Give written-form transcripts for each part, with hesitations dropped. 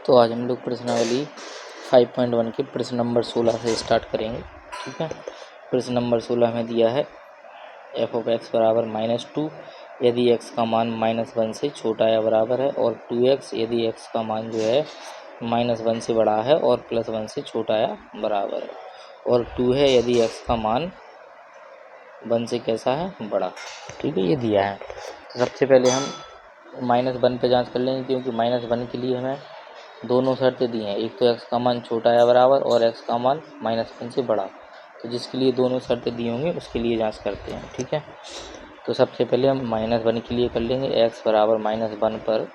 तो आज हम लोग प्रश्नावली 5.1 के प्रश्न नंबर 16 से स्टार्ट करेंगे। ठीक है, प्रश्न नंबर 16 में दिया है f(x) बराबर -2 यदि x का मान -1 से छोटा या बराबर है, और 2x यदि x का मान जो है -1 से बड़ा है और +1 से छोटा या बराबर है, और 2 है यदि x का मान 1 से कैसा है, बड़ा। ठीक है, ये दिया है। तो सबसे पहले हम -1 पे जांच कर लेंगे, क्योंकि -1 के लिए हमें दोनों शर्तें दी हैं, एक तो x का मान छोटा या बराबर और x का मान -1 से बड़ा। तो जिसके लिए दोनों शर्तें दी होंगी उसके लिए जांच करते हैं। ठीक है, तो सबसे पहले हम -1 के लिए कर लेंगे x बराबर -1 पर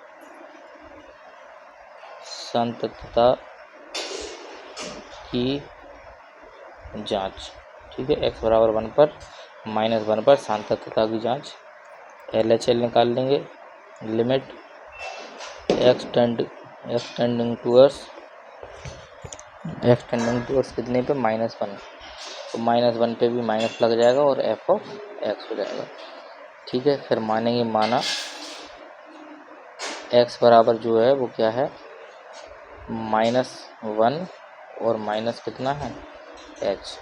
संततता की जांच। ठीक है, x बराबर 1 पर -1 पर संततता की जांच। LHL निकाल लेंगे, लिमिट x टेंडिंग टूवर्ड्स कितने पे, -1। तो -1 पे भी माइनस लग जाएगा और f(x) हो जाएगा। ठीक है, फिर मानेंगे माना x बराबर जो है वो क्या है, -1 और माइनस कितना है, h।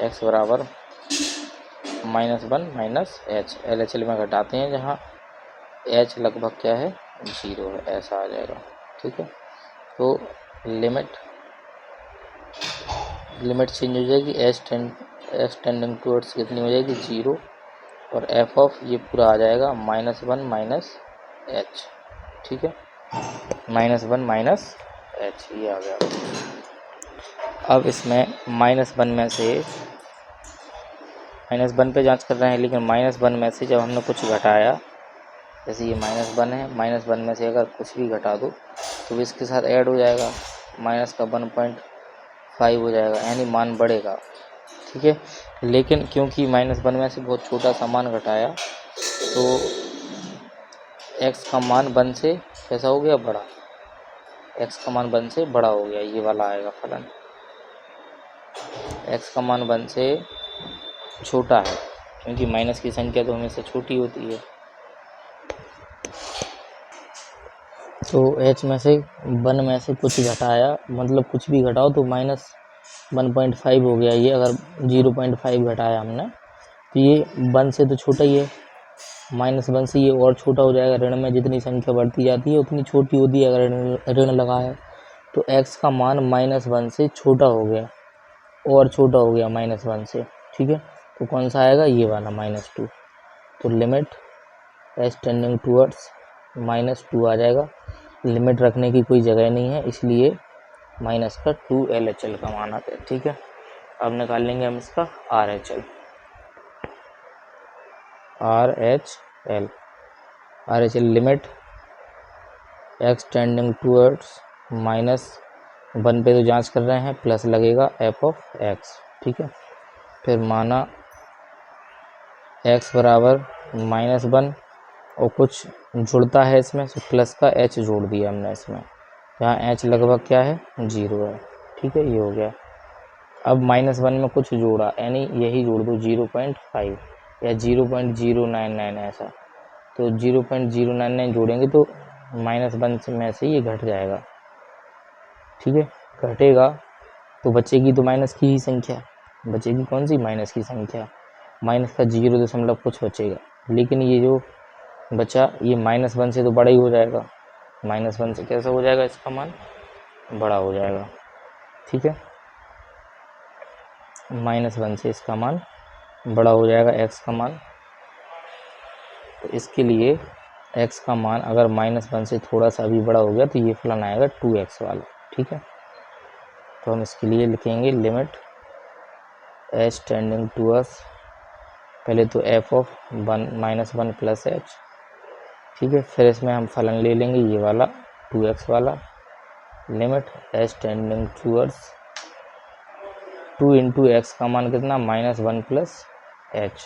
x बराबर -1 -h, LHL में घटाते हैं जहाँ h लगभग क्या है, 0 है, ऐसा आ जाएगा। ठीक है, तो लिमिट चेंज हो जाएगी, x टेंडिंग टूवर्ड्स कितनी हो जाएगी, 0, और f ऑफ ये पूरा आ जाएगा -1 -h। ठीक है, -1 -h ये आ गया। अब इसमें -1 में से -1 पे जांच कर रहे हैं, लेकिन -1 में से जब हमने कुछ घटाया, जैसे ये -1 है, -1 में से अगर कुछ भी घटा दो तो इसके साथ ऐड हो जाएगा, माइनस का 1.5 हो जाएगा, यानी मान बढ़ेगा। ठीक है, लेकिन क्योंकि -1 में से बहुत छोटा सा मान घटाया तो x का मान 1 से कैसा हो गया, बड़ा। x का मान 1 से बड़ा हो गया, ये वाला आएगा फलन। x का मान 1 से छोटा है, क्योंकि माइनस की संख्या तो हमेशा छोटी होती है। तो h में से 1 में से कुछ घटाया, मतलब कुछ भी घटाओ तो -1.5 हो गया। ये अगर 0.5 घटाया हमने तो ये 1 से तो छोटा ही है, -1 से ये और छोटा हो जाएगा। ऋण में जितनी संख्या बढ़ती जाती है उतनी छोटी होती है अगर ऋण लगा है। तो x का मान -1 से छोटा हो गया, और छोटा हो गया -1 से। ठीक है, तो कौन सा आएगा, ये वाला -2। तो लिमिट h टेंडिंग टूवर्ड्स -2 आ जाएगा। लिमिट रखने की कोई जगह नहीं है, इसलिए -2 LHL का मान आता है। ठीक है, अब निकाल लेंगे हम इसका RHL limit x tending towards -1 पे तो जांच कर रहे हैं, प्लस लगेगा f(x). ठीक है, फिर माना x बराबर -1 और कुछ जुड़ता है इसमें, तो प्लस का h जोड़ दिया हमने इसमें, जहाँ h लगभग क्या है, 0 है। ठीक है, ये हो गया। अब -1 में कुछ जोड़ा, यानी यही जोड़ दो 0.5 या 0.099 ऐसा। तो 0.099 जोड़ेंगे तो -1 में से ये घट जाएगा। ठीक है, घटेगा तो बचेगी तो माइनस की ही संख्या, बचेगी कौन सी, माइनस की संख्या। माइनस का 0 दशमलव कुछ बचेगा, लेकिन ये जो बचा ये -1 से तो बड़ा ही हो जाएगा। -1 से कैसा हो जाएगा, इसका मान बड़ा हो जाएगा। ठीक है, -1 से इसका मान बड़ा हो जाएगा, x का मान। तो इसके लिए x का मान अगर -1 से थोड़ा सा भी बड़ा हो गया तो ये फलन आएगा 2x वाला। ठीक है, तो हम इसके लिए लिखेंगे लिमिट h टेंडिंग टूवर्ड्स, पहले तो f(1 + h). ठीक है, फिर इसमें हम फलन ले लेंगे ये वाला 2x वाला, limit h tending towards 2 × x का मान कितना, -1 + h।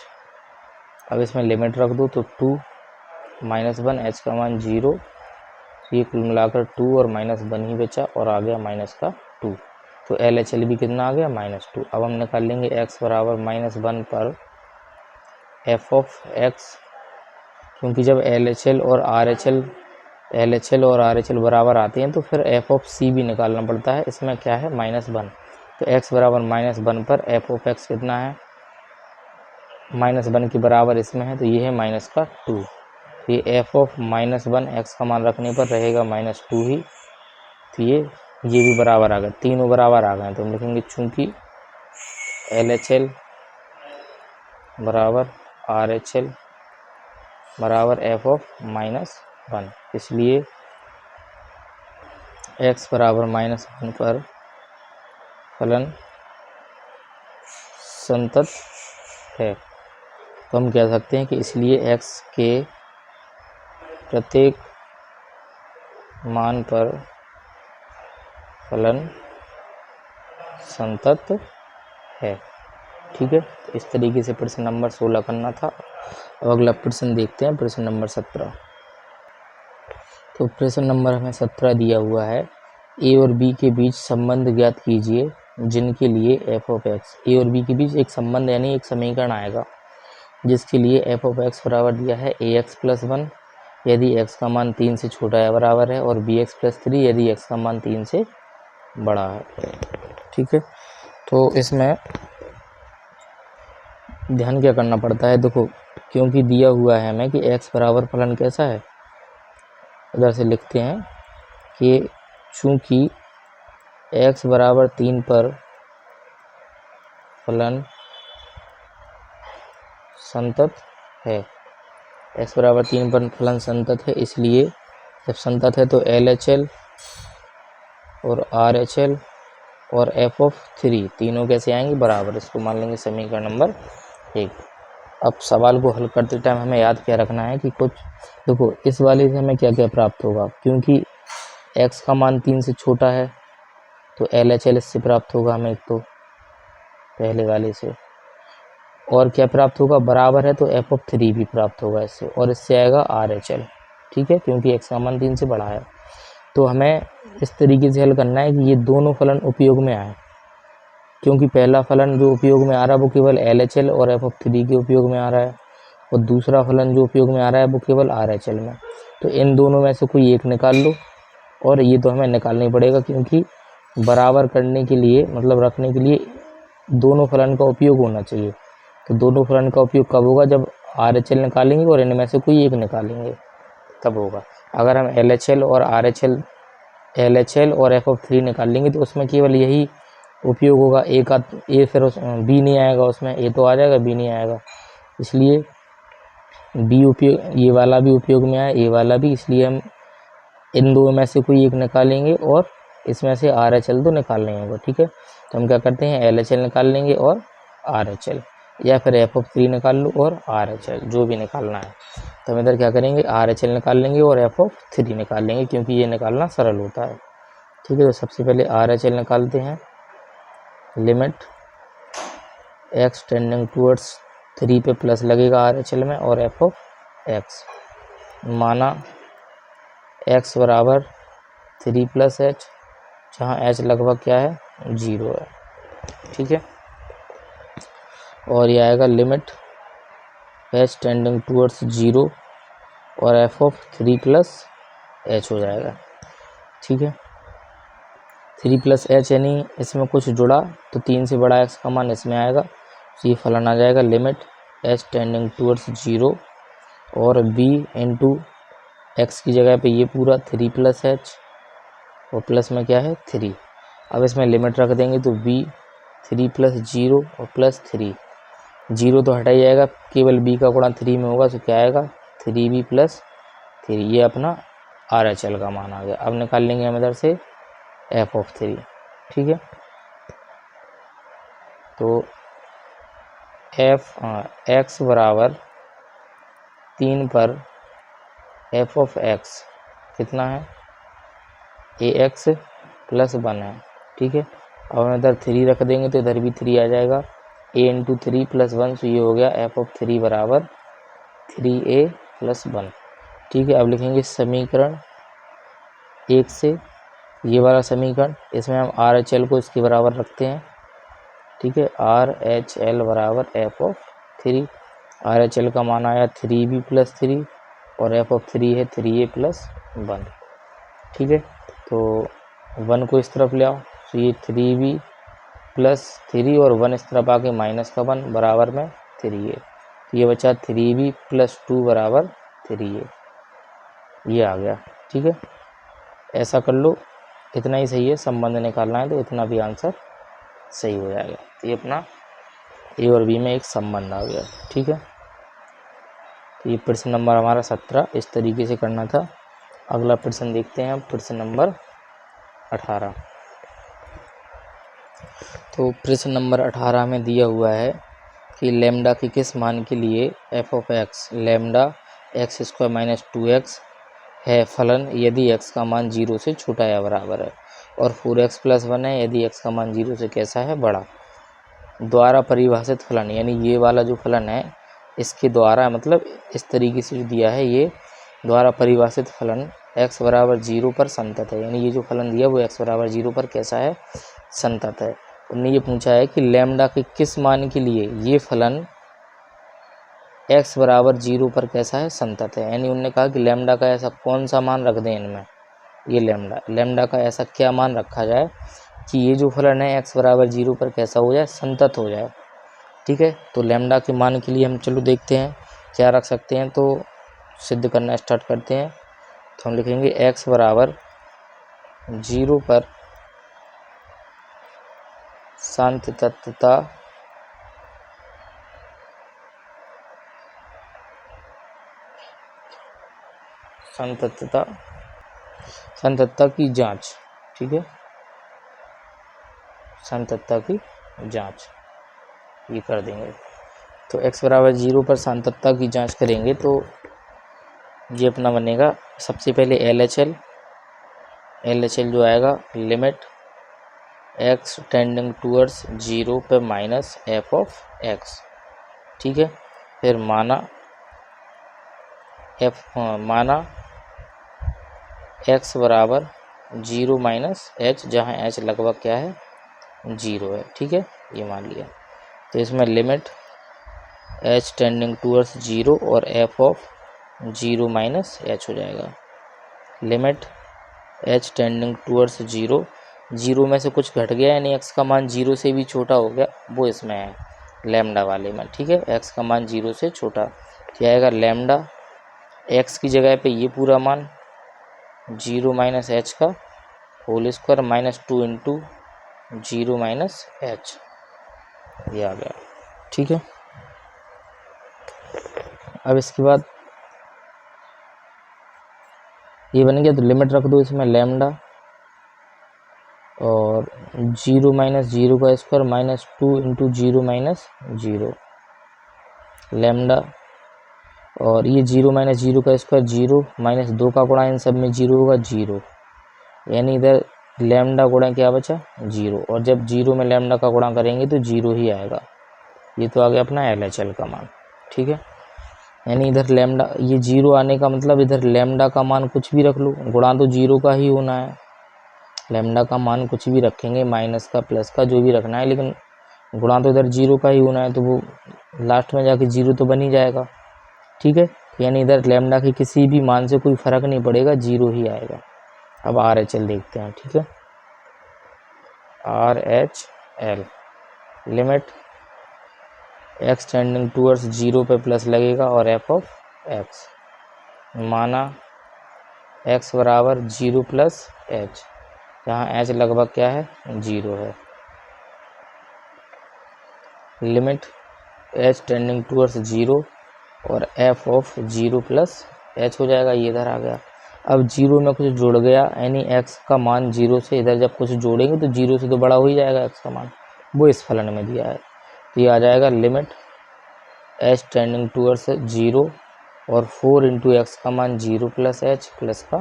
अब इसमें लिमिट रख दो तो 2 -1 h का मान 0, ये कुल मिलाकर 2 और -1 ही बचा, और आ गया -2। तो LHL भी कितना आ गया, -2। अब हम निकाल लेंगे x बराबर -1 पर f(x), क्योंकि जब LHL और RHL एल एच एल और आर एच एल बराबर आते हैं तो फिर एफ ऑफ सी भी निकालना पड़ता है। इसमें क्या है -1, तो x बराबर -1 पर एफ ऑफ एक्स कितना है, -1 के बराबर इसमें है तो ये है -2। तो ये एफ ऑफ -1 एक्स का मान रखने पर रहेगा -2 ही। तो ये भी बराबर आ गए, तीनों बराबर आ गए। तो हम लिखेंगे चूंकि एल एच एल बराबर आर एच एल बराबर एफ ऑफ -1, इसलिए x बराबर -1 पर फलन संतत है। तो हम कह सकते हैं कि इसलिए x के प्रत्येक मान पर फलन संतत है। ठीक है, तो इस तरीके से प्रश्न नंबर 16 करना था। अब अगला प्रश्न देखते हैं, प्रश्न नंबर 17। तो प्रश्न नंबर हमें 17 दिया हुआ है, ए और बी के बीच संबंध ज्ञात कीजिए जिनके लिए एफ ऑफ एक्स। ए और बी के बीच एक संबंध यानी एक समीकरण आएगा जिसके लिए एफ ऑफ एक्स बराबर दिया है ए एक्स प्लस 1 यदि x का मान 3 से छोटा या बराबर है, और बी एक्स प्लस 3 यदि x का मान 3 से बड़ा है। ठीक है, तो इसमें ध्यान क्या करना पड़ता है, देखो क्योंकि दिया हुआ है हमें कि x बराबर फलन कैसा है, इधर से लिखते हैं कि चूंकि x बराबर 3 पर फलन संतत है, x बराबर 3 पर फलन संतत है, इसलिए जब संतत है तो एल एच एल और आर एच एल और एफ ऑफ 3 तीनों कैसे आएंगे, बराबर। इसको मान लेंगे समीकरण नंबर 1। अब सवाल को हल करते टाइम हमें याद क्या रखना है कि कुछ देखो इस वाले से हमें क्या क्या प्राप्त होगा, क्योंकि x का मान 3 से छोटा है तो एल एच एल इससे प्राप्त होगा हमें, एक तो पहले वाले से, और क्या प्राप्त होगा, बराबर है तो एफ ऑफ 3 भी प्राप्त होगा इससे, और इससे आएगा आर एच एल। ठीक है, क्योंकि x का मान 3 से बड़ा है। तो हमें इस तरीके से हल करना है कि ये दोनों फलन उपयोग में आए, क्योंकि पहला फलन जो उपयोग में आ रहा है वो केवल एल एच एल और एफ ऑफ 3 के उपयोग में आ रहा है, और दूसरा फलन जो उपयोग में आ रहा है वो केवल आर एच एल में। तो इन दोनों में से कोई एक निकाल लो, और ये तो हमें निकालना ही पड़ेगा क्योंकि बराबर करने के लिए मतलब रखने के लिए दोनों फलन का उपयोग होना चाहिए। तो दोनों फलन का उपयोग कब होगा, जब आर एच एल निकालेंगे और इनमें से कोई एक निकालेंगे तब होगा। अगर हम एल एच एल और R H L, L H L और एफ ऑफ 3 निकाल लेंगे तो उसमें केवल यही उपयोग होगा, ए का ए, फिर बी नहीं आएगा उसमें, ए तो आ जाएगा बी नहीं आएगा, इसलिए बी उपयोग, ये वाला भी उपयोग में आए, ए वाला भी, इसलिए हम इन दो में से कोई एक निकालेंगे और इसमें से आर एच एल तो निकालना ही होगा। ठीक है, तो हम क्या करते हैं, एल एच एल निकाल लेंगे और आर एच एल, या फिर एफ ऑफ 3 निकाल लो और आर एच एल, जो भी निकालना है। तो हम इधर क्या करेंगे, आर एच एल निकाल लेंगे और एफ ऑफ 3 निकाल लेंगे, क्योंकि ये निकालना सरल होता है। ठीक है, तो सबसे पहले आर एच एल निकालते हैं। लिमिट एक्स टेंडिंग टूवर्ड्स 3 पे प्लस लगेगा आर एच एल में, और एफ ऑफ एक्स माना x बराबर 3 + h, जहाँ h लगभग क्या है, 0 है। ठीक है, और ये आएगा लिमिट h टेंडिंग टूवर्ड्स 0 और f ऑफ 3 + h हो जाएगा। ठीक है, 3 + h यानी इसमें कुछ जुड़ा तो 3 से बड़ा x का मान इसमें आएगा, तो ये फलन आ जाएगा लिमिट h टेंडिंग टूवर्ड्स 0 और b इंटू x की जगह पे ये पूरा 3 + h और प्लस में क्या है 3। अब इसमें लिमिट रख देंगे तो b 3 + 0 और +3, 0 तो हटा ही जाएगा, केवल b का गुणा 3 में होगा, तो क्या आएगा 3b + 3, ये अपना आर एच एल का मान आ गया। अब निकाल लेंगे हम इधर से एफ ऑफ 3। ठीक है, तो x बराबर 3 पर एफ ऑफ एक्स कितना है, ए एक्स प्लस 1 है। ठीक है, अब हम इधर 3 रख देंगे तो इधर भी 3 आ जाएगा, a इंटू 3 + 1, तो ये हो गया एफ ऑफ 3 बराबर 3a + 1। ठीक है, अब लिखेंगे समीकरण 1 से ये वाला समीकरण, इसमें हम आर एच एल को इसके बराबर रखते हैं। ठीक है, आर एच एल बराबर F of 3, R H L का मान आया 3b + 3 और एफ ऑफ 3 है 3a + 1, ठीक है। तो 1 को इस तरफ ले आओ, तो ये 3b प्लस 3 और 1 इस तरफ आके माइनस का 1 बराबर में 3a, तो ये बचा 3b प्लस 2 बराबर 3a, ये आ गया, ठीक है। ऐसा कर लो, इतना ही सही है, संबंध निकालना है तो इतना भी आंसर सही हो जाएगा। तो ये अपना ए और बी में एक संबंध आ गया, ठीक है। तो ये प्रश्न नंबर हमारा 17 इस तरीके से करना था। अगला प्रश्न देखते हैं, प्रश्न नंबर 18। तो प्रश्न नंबर 18 में दिया हुआ है कि लैम्डा के किस मान के लिए F of x lambda x square minus 2x है फलन यदि x का मान 0 से छोटा या बराबर है, और 4x प्लस 1 है यदि x का मान 0 से कैसा है, बड़ा। द्वारा परिभाषित फलन, यानी ये वाला जो फलन है इसके द्वारा, मतलब इस तरीके से जो दिया है, ये द्वारा परिभाषित फलन x बराबर 0 पर संतत है, यानी ये जो फलन दिया वो x बराबर 0 पर कैसा है, संतत है। उन्होंने ये पूछा है कि लैम्डा के किस मान के लिए ये फलन x बराबर 0 पर कैसा है, संतत है। यानी उन्होंने कहा कि लैम्डा का ऐसा कौन सा मान रख दें इनमें, ये लैम्डा का ऐसा क्या मान रखा जाए कि ये जो फलन है x बराबर 0 पर कैसा हो जाए, संतत हो जाए, ठीक है। तो लैम्डा के मान के लिए हम चलो देखते हैं क्या रख सकते हैं। तो सिद्ध करना स्टार्ट करते हैं। तो हम लिखेंगे x बराबर 0 पर संततता की जांच, ठीक है, संततता की जांच ये कर देंगे। तो x बराबर 0 पर संततता की जांच करेंगे तो ये अपना बनेगा, सबसे पहले LHL जो आएगा लिमिट x टेंडिंग टूवर्ड्स 0 पे माइनस f ऑफ x, ठीक है। फिर माना x बराबर 0 माइनस h, जहाँ h लगभग क्या है, 0 है, ठीक है, ये मान लिया। तो इसमें लिमिट h टेंडिंग टूवर्ड्स 0 और f ऑफ 0 माइनस h हो जाएगा। लिमिट h टेंडिंग टूवर्ड्स 0 में से कुछ घट गया, यानी x का मान 0 से भी छोटा हो गया, वो इसमें है लैम्डा वाले में, ठीक है। x का मान 0 से छोटा, तो आएगा लैम्डा x की जगह पे ये पूरा मान 0 माइनस h का whole square minus 2 into 0 minus h, ये आ गया, ठीक है। अब इसके बाद ये बन गया, तो लिमिट रख दो इसमें लैम्डा और 0 माइनस 0 का square minus 2 into 0 minus 0 lambda, और ये 0 माइनस 0 का स्क्वायर 0 माइनस 2 का गुणा, इन सब में 0 होगा 0, यानी इधर लैम्डा गुणा क्या बचा, 0, और जब 0 में लैम्डा का गुणा करेंगे तो 0 ही आएगा। ये तो आ गया अपना LHL का मान, ठीक है। यानी इधर लैम्डा, ये 0 आने का मतलब इधर लैम्डा का मान कुछ भी रख लो, गुणा तो 0 का ही होना है। लैम्डा का मान कुछ भी रखेंगे, माइनस का प्लस का जो भी रखना है, लेकिन गुणा तो इधर 0 का ही होना है, तो वो लास्ट में जाके 0 तो बन ही जाएगा, ठीक है। यानी इधर लैम्डा के किसी भी मान से कोई फर्क नहीं पड़ेगा, 0 ही आएगा। अब RHL देखते हैं, ठीक है। RHL limit x tending towards 0 पे प्लस लगेगा और f ऑफ x, माना x बराबर 0 प्लस h, जहाँ h लगभग क्या है, 0 है। लिमिट h टेंडिंग टूवर्ड्स 0 और f ऑफ 0 प्लस h हो जाएगा, ये इधर आ गया। अब 0 में कुछ जुड़ गया, यानी x का मान 0 से इधर जब कुछ जोड़ेंगे तो 0 से तो बड़ा हो ही जाएगा x का मान, वो इस फलन में दिया है। तो ये आ जाएगा लिमिट h टेंडिंग टूवर्ड्स 0 और 4 इंटू एक्स का मान 0 प्लस h प्लस का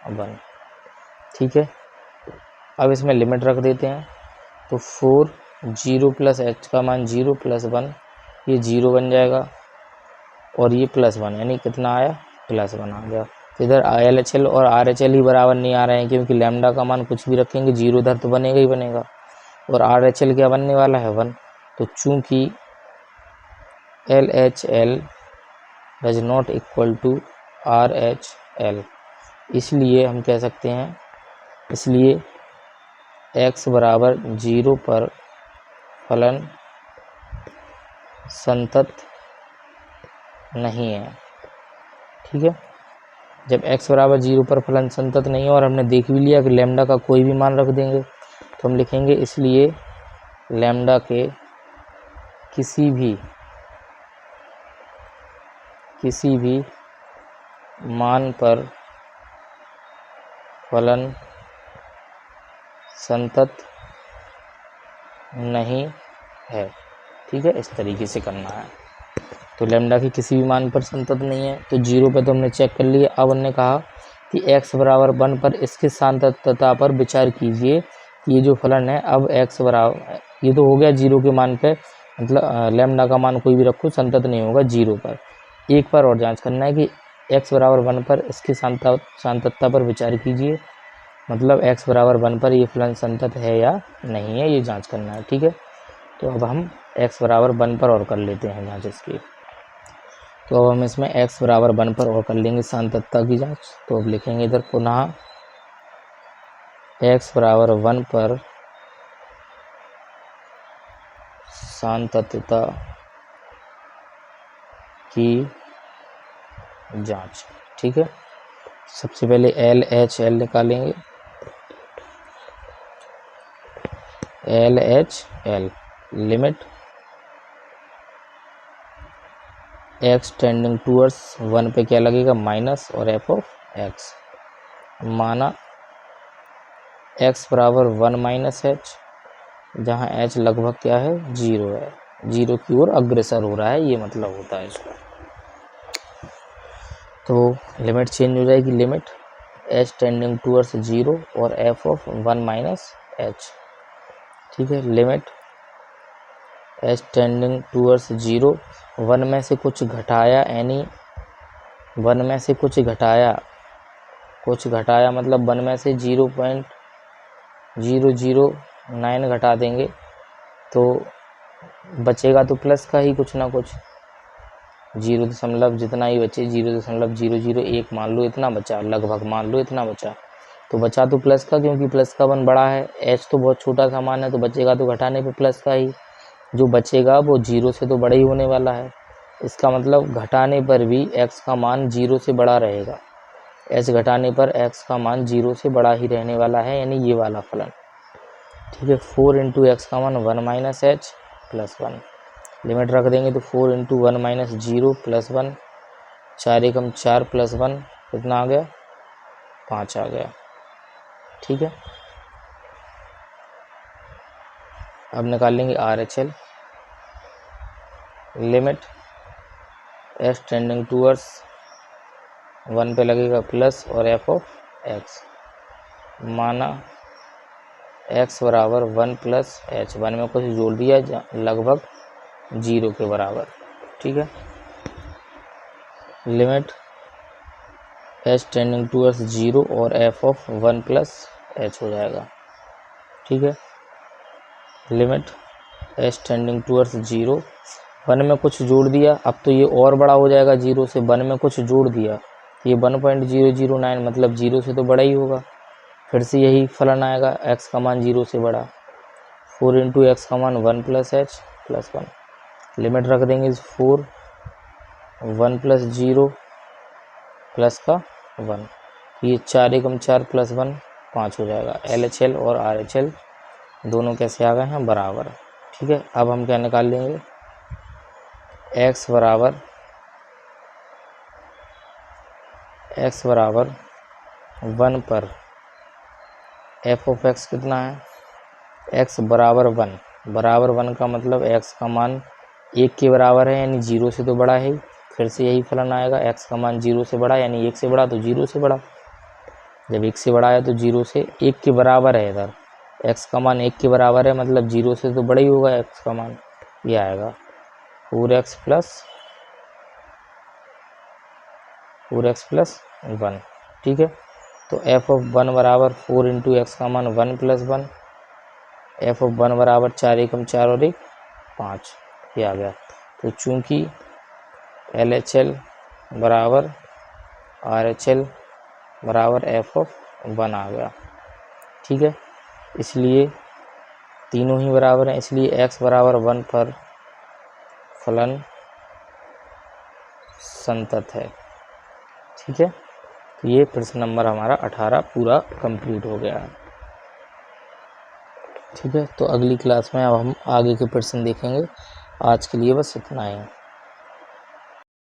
1, ठीक है। अब इसमें लिमिट रख देते हैं, तो 4 0 प्लस h का मान 0 प्लस 1, ये 0 बन जाएगा, और ये प्लस 1, यानी कितना आया, प्लस 1 आ गया। तो इधर LHL और RHL ही बराबर नहीं आ रहे हैं, क्योंकि लैम्डा का मान कुछ भी रखेंगे 0 इधर तो बनेगा ही बनेगा, और RHL क्या बनने वाला है, 1। तो चूंकि LHL does not equal to RHL, इसलिए हम कह सकते हैं, इसलिए x बराबर 0 पर फलन संतत नहीं है। ठीक है, जब x बराबर 0 पर फलन संतत नहीं है और हमने देख भी लिया कि लैम्डा का कोई भी मान रख देंगे, तो हम लिखेंगे इसलिए लैम्डा के किसी भी मान पर फलन संतत नहीं है। ठीक है, इस तरीके से करना है। तो लैम्डा के किसी भी मान पर संतत नहीं है, तो 0 पे तो हमने चेक कर लिया। अब हमने कहा कि x बराबर 1 पर इसके संततता पर विचार कीजिए। ये जो फलन है, अब x बराबर, ये तो हो गया 0 के मान पे, मतलब लैम्डा का मान कोई भी रखो संतत नहीं होगा 0 पर। एक बार और जांच करना है कि x बराबर 1 पर इसकी संततता पर विचार कीजिए, मतलब x बराबर 1 पर ये फलन संतत है या नहीं है, ये जांच करना है। ठीक है, तो अब हम x बराबर 1 पर और कर लेते हैं जांच इसकी। तो अब हम इसमें x बराबर 1 पर और कर लेंगे संततता की जांच। तो अब लिखेंगे इधर पुनः x बराबर 1 पर संततता की जांच। ठीक है, सबसे पहले LHL निकालेंगे। LHL limit x tending towards 1 पे क्या लगेगा, माइनस, और f ऑफ x। माना x बराबर 1 माइनस h, जहाँ h लगभग क्या है, 0 है, 0 की ओर अग्रसर हो रहा है, ये मतलब होता है इसका। तो लिमिट चेंज हो जाएगी, लिमिट h टेंडिंग टूवर्ड्स 0 और f ऑफ 1 माइनस h। ठीक है, लिमिट h टेंडिंग टूवर्ड्स 0, 1 में से कुछ घटाया, यानी 1 में से कुछ घटाया मतलब 1 में से 0.009 घटा देंगे तो बचेगा तो प्लस का ही कुछ ना कुछ, 0 दशमलव जितना ही बचे, 0.001 मान लो इतना बचा, लगभग मान लो इतना बचा, तो बचा तो प्लस का, क्योंकि प्लस का 1 बड़ा है, h तो बहुत छोटा सा मान है, तो बचेगा तो घटाने पे प्लस का ही, जो बचेगा वो 0 से तो बड़ा ही होने वाला है। इसका मतलब घटाने पर भी x का मान 0 से बड़ा रहेगा, h घटाने पर x का मान 0 से बड़ा ही रहने वाला है, यानी ये वाला फलन। ठीक है, 4 इंटू एक्स का मान 1 माइनस एच प्लस 1, लिमिट रख देंगे तो 4 इंटू 1 माइनस 0 प्लस 1, 4 एकम 4 प्लस 1 कितना आ गया, 5 आ गया। ठीक है, अब निकालेंगे RHL। Limit x tending towards 1 पे लगेगा प्लस और f ऑफ x। माना x बराबर 1 प्लस h, 1 में कुछ जोड़ दिया लगभग 0 के बराबर। ठीक है, लिमिट h टेंडिंग टूवर्ड्स 0 और f ऑफ 1 प्लस h हो जाएगा। ठीक है, लिमिट h टेंडिंग टूवर्ड्स 0, 1 में कुछ जोड़ दिया, अब तो ये और बड़ा हो जाएगा 0 से, 1 में कुछ जोड़ दिया, ये 1.009 मतलब 0 से तो बड़ा ही होगा, फिर से यही फलन आएगा, x का मान 0 से बड़ा, 4 इंटू एक्स का मान 1 प्लस एच प्लस 1, लिमिट रख देंगे 4, 1 प्लस 0 प्लस का 1, ये 4 एकम 4 प्लस 1 5 हो जाएगा। LHL और RHL दोनों कैसे आ गए हैं, बराबर। ठीक है, अब हम क्या निकाल लेंगे, x बराबर 1 पर f ऑफ x कितना है, x बराबर 1 का मतलब x का मान 1 के बराबर है, यानी 0 से तो बड़ा है, फिर से यही फलन आएगा, x का मान 0 से बड़ा यानी 1 से बड़ा, तो 0 से बड़ा, जब 1 से बड़ा है तो 0 से 1 के बराबर है, इधर x का मान 1 के बराबर है, मतलब 0 से तो बड़ा ही होगा x का मान, ये आएगा 4x प्लस 1। ठीक है, तो f ऑफ 1 बराबर 4 इंटू एक्स का मान 1 प्लस 1, f ऑफ 1 बराबर 4 एकम 4 और 1 5, ये आ गया। तो चूंकि LHL बराबर RHL बराबर एफ ऑफ 1 आ गया। ठीक है, इसलिए तीनों ही बराबर हैं, इसलिए x बराबर 1 पर फलन संतत है। ठीक है, तो ये प्रश्न नंबर हमारा 18 पूरा कंप्लीट हो गया है। ठीक है, तो अगली क्लास में अब हम आगे के प्रश्न देखेंगे। आज के लिए बस इतना ही।